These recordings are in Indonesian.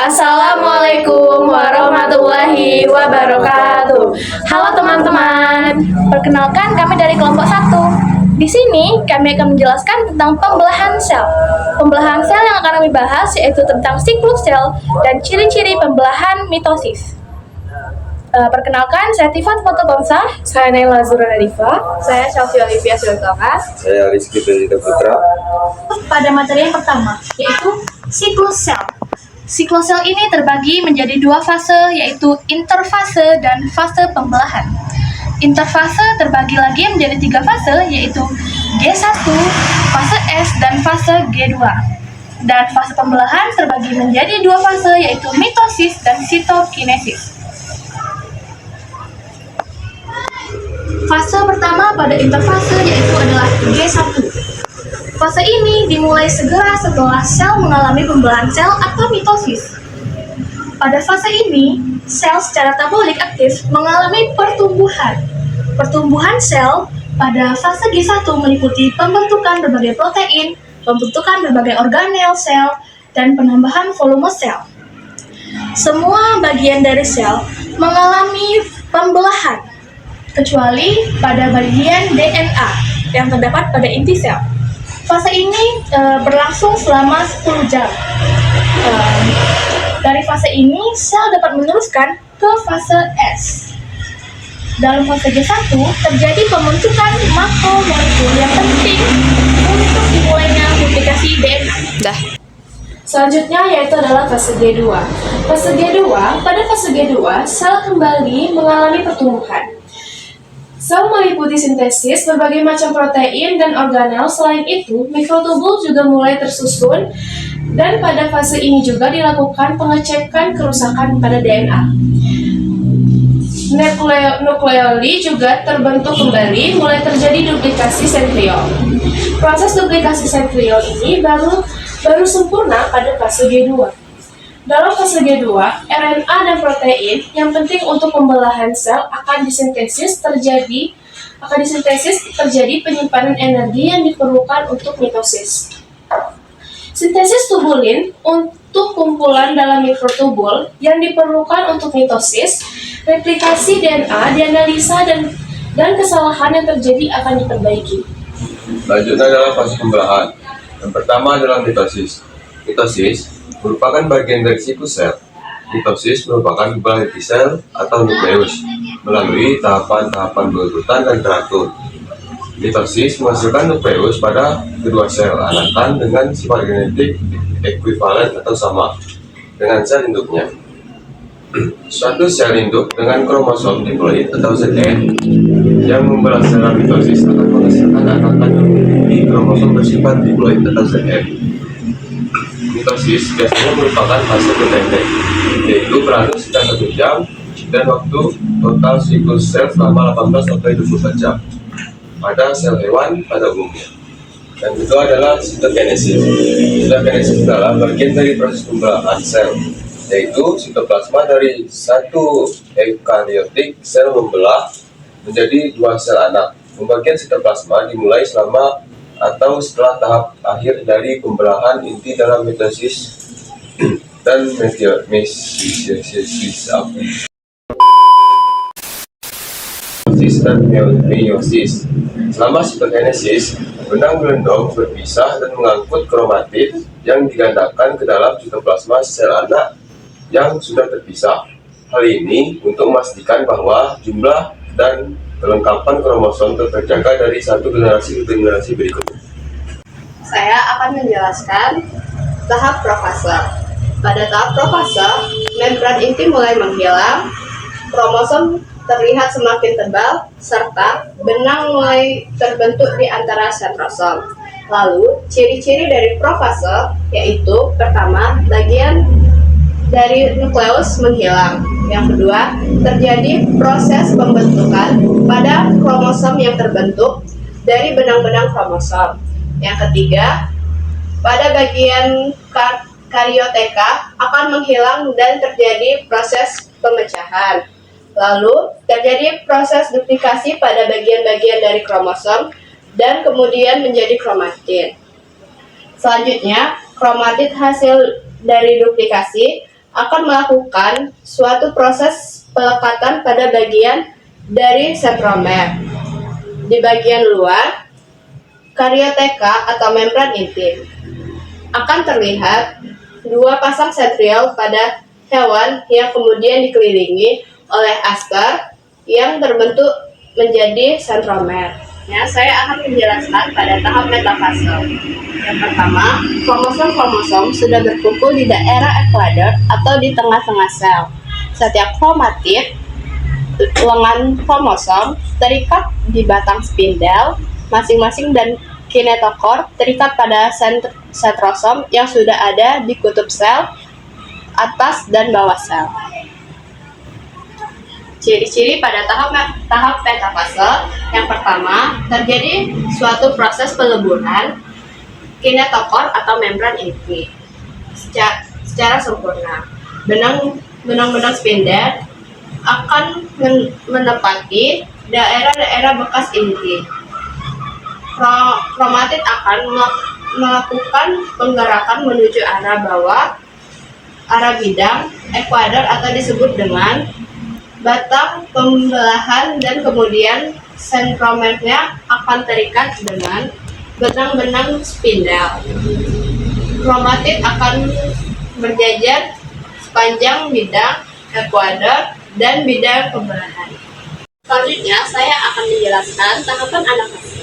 Assalamualaikum warahmatullahi wabarakatuh. Halo teman-teman, perkenalkan kami dari kelompok 1. Di sini kami akan menjelaskan tentang pembelahan sel. Pembelahan sel yang akan kami bahas yaitu tentang siklus sel dan ciri-ciri pembelahan mitosis. Perkenalkan, saya Tifat Fotobangsa. Saya Naila Zura Nadifa. Saya Chelsea Olivia Siltoka. Saya Rizky Benita Putra. Pada materi yang pertama, yaitu siklus sel. Siklus sel ini terbagi menjadi dua fase, yaitu interfase dan fase pembelahan. Interfase terbagi lagi menjadi tiga fase, yaitu G1, fase S, dan fase G2. Dan fase pembelahan terbagi menjadi dua fase, yaitu mitosis dan sitokinesis. Fase pertama pada interfase yaitu adalah G1. Fase ini dimulai segera setelah sel mengalami pembelahan sel atau mitosis. Pada fase ini, sel secara tabolik aktif mengalami pertumbuhan. Pertumbuhan sel pada fase G1 meliputi pembentukan berbagai protein, pembentukan berbagai organel sel, dan penambahan volume sel. Semua bagian dari sel mengalami pembelahan, kecuali pada bagian DNA yang terdapat pada inti sel. Fase ini berlangsung selama 10 jam. Dari fase ini, sel dapat meneruskan ke fase S. Dalam fase G1, terjadi pembentukan makromolekul yang penting untuk dimulainya duplikasi DNA. Selanjutnya yaitu adalah fase G2. Pada fase G2, sel kembali mengalami pertumbuhan. Sel meliputi sintesis berbagai macam protein dan organel. Selain itu, mikrotubul juga mulai tersusun, dan pada fase ini juga dilakukan pengecekan kerusakan pada DNA. Nukleoli juga terbentuk kembali, mulai terjadi duplikasi sentriol. Proses duplikasi sentriol ini baru sempurna pada fase G2. Dalam fase G2, RNA dan protein yang penting untuk pembelahan sel akan disintesis terjadi penyimpanan energi yang diperlukan untuk mitosis. Sintesis tubulin untuk kumpulan dalam mikrotubul yang diperlukan untuk mitosis, replikasi DNA, dianalisa, dan kesalahan yang terjadi akan diperbaiki. Selanjutnya adalah fase pembelahan. Yang pertama adalah mitosis. Mitosis merupakan bagian dari siklus sel. Mitosis merupakan pembelahan inti sel atau nukleus melalui tahapan-tahapan berurutan dan teratur. Mitosis menghasilkan nukleus pada kedua sel anakan dengan sifat genetik ekuivalen atau sama dengan sel induknya. Suatu sel induk dengan kromosom diploid atau ZN yang membelah secara mitosis akan menghasilkan anakan yang memiliki kromosom bersifat diploid atau ZN. Mitosis biasanya merupakan fase terpendek, yaitu berlangsung sekitar 1 jam, dan waktu total siklus sel selama 18-24 jam pada sel hewan pada umumnya. Dan itu adalah sitokinesis. Sitokinesis adalah bagian dari proses pembelahan sel, yaitu sitoplasma dari satu eukariotik sel membelah menjadi 2 sel anak. Pembagian sitoplasma dimulai selama atau setelah tahap akhir dari pembelahan inti dalam mitosis dan meiosis. Selama sitokinesis, benang gelendong berpisah dan mengangkut kromatid yang digandakan ke dalam sitoplasma sel anak yang sudah terpisah. Hal ini untuk memastikan bahwa jumlah dan kelengkapan kromosom terjaga dari satu generasi ke generasi berikutnya. Saya akan menjelaskan tahap profase. Pada tahap profase, membran inti mulai menghilang, kromosom terlihat semakin tebal, serta benang mulai terbentuk di antara sentrosom. Lalu, ciri-ciri dari profase yaitu pertama, bagian dari nukleus menghilang. Yang kedua, terjadi proses pembentukan pada kromosom yang terbentuk dari benang-benang kromosom. Yang ketiga, pada bagian karioteka akan menghilang dan terjadi proses pemecahan. Lalu, terjadi proses duplikasi pada bagian-bagian dari kromosom dan kemudian menjadi kromatin. Selanjutnya, kromatid hasil dari duplikasi akan melakukan suatu proses pelekatan pada bagian dari sentromer. Di bagian luar, karioteka atau membran intim akan terlihat dua pasang sentriol pada hewan yang kemudian dikelilingi oleh aster yang terbentuk menjadi sentromer. Ya, saya akan menjelaskan pada tahap metafase. Yang pertama, kromosom-kromosom sudah berkumpul di daerah ekuador atau di tengah-tengah sel. Setiap kromatid lengan kromosom terikat di batang spindel masing-masing dan kinetokor terikat pada sentrosom yang sudah ada di kutub sel atas dan bawah sel. Ciri-ciri pada tahap metafase. Yang pertama, terjadi suatu proses peleburan kinetokor atau membran inti secara sempurna. Benang-benang spindel akan menepati daerah-daerah bekas inti. Kromatid akan melakukan penggerakan menuju arah bawah, arah bidang, ekuador atau disebut dengan batang pembelahan, dan kemudian sentromernya akan terikat dengan benang-benang spindel. Kromatid akan berjajar sepanjang bidang, ekuador, dan bidang pembelahan. Selanjutnya, saya akan menjelaskan tahapan anafase.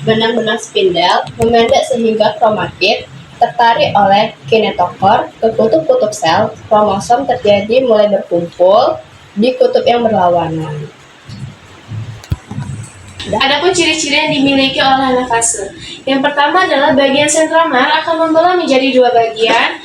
Benang-benang spindel memendek sehingga kromatid tertarik oleh kinetokor ke kutub-kutub sel. Kromosom terjadi mulai berkumpul di kutub yang berlawanan. Adapun ciri-ciri yang dimiliki oleh anafase. Yang pertama adalah bagian sentromer akan membelah menjadi dua bagian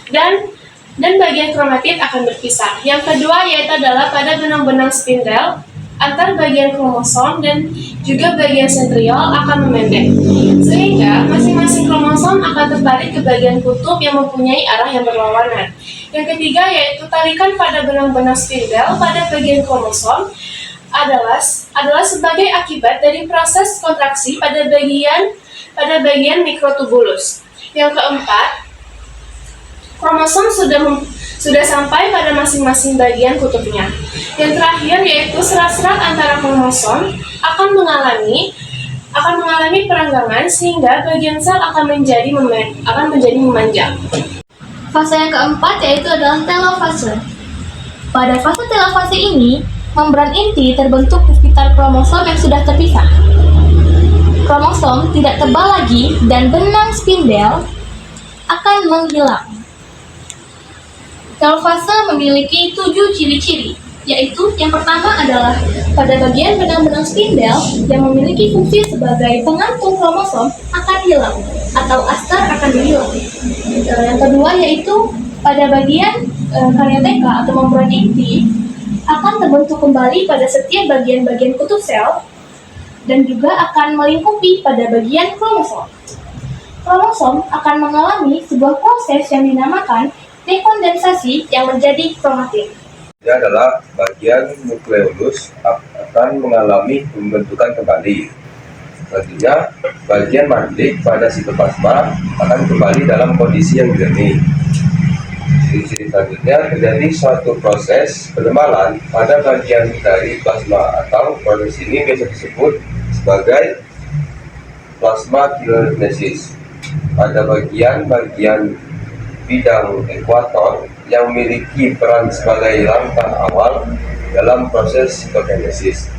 dan bagian kromatid akan berpisah. Yang kedua yaitu adalah pada benang-benang spindel antar bagian kromosom dan juga bagian sentriol akan memendek, sehingga masing-masing kromosom akan tertarik ke bagian kutub yang mempunyai arah yang berlawanan. Yang ketiga yaitu tarikan pada benang-benang spindel pada bagian kromosom adalah sebagai akibat dari proses kontraksi pada bagian mikrotubulus. Yang keempat, kromosom sudah sampai pada masing-masing bagian kutubnya. Yang terakhir yaitu serat-serat antara kromosom akan mengalami perenggangan sehingga bagian sel akan menjadi memanjang. Fase yang keempat yaitu adalah telofase. Pada fase telofase ini, membran inti terbentuk di sekitar kromosom yang sudah terpisah. Kromosom tidak tebal lagi dan benang spindel akan menghilang. Telofase memiliki 7 ciri-ciri, yaitu yang pertama adalah pada bagian benang-benang spindel yang memiliki fungsi sebagai pengantung kromosom akan hilang atau aster akan hilang. Yang kedua yaitu pada bagian karioteka atau membran inti akan terbentuk kembali pada setiap bagian-bagian kutub sel dan juga akan melingkupi pada bagian kromosom. Kromosom akan mengalami sebuah proses yang dinamakan dekondensasi yang menjadi kromatid. Ini adalah bagian nukleolus akan mengalami pembentukan kembali. Selanjutnya, bagian mandik pada sitoplasma akan kembali dalam kondisi yang jernih. Ciri-ciri selanjutnya terjadi suatu proses penebalan pada bagian dari plasma atau proses ini biasa disebut sebagai plasmakinesis. Pada bagian bidang ekuator yang memiliki peran sebagai langkah awal dalam proses sitokinesis.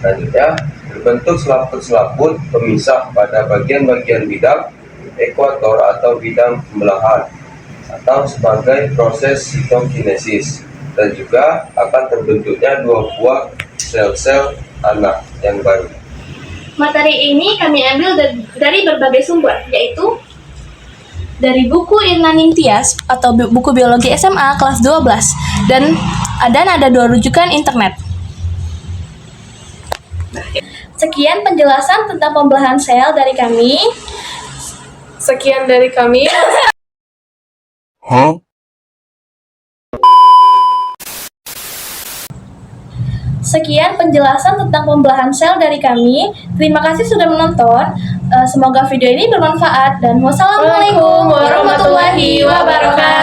Selanjutnya, terbentuk selaput-selaput pemisah pada bagian-bagian bidang ekuator atau bidang pembelahan atau sebagai proses sitokinesis, dan juga akan terbentuknya dua buah sel-sel anak yang baru. Materi ini kami ambil dari berbagai sumber, yaitu dari buku Irna Ningtyas atau buku biologi SMA kelas 12 dan ada 2 rujukan internet. Sekian penjelasan tentang pembelahan sel dari kami. Sekian dari kami. Sekian penjelasan tentang pembelahan sel dari kami. Terima kasih sudah menonton. Semoga video ini bermanfaat dan wassalamualaikum warahmatullahi wabarakatuh.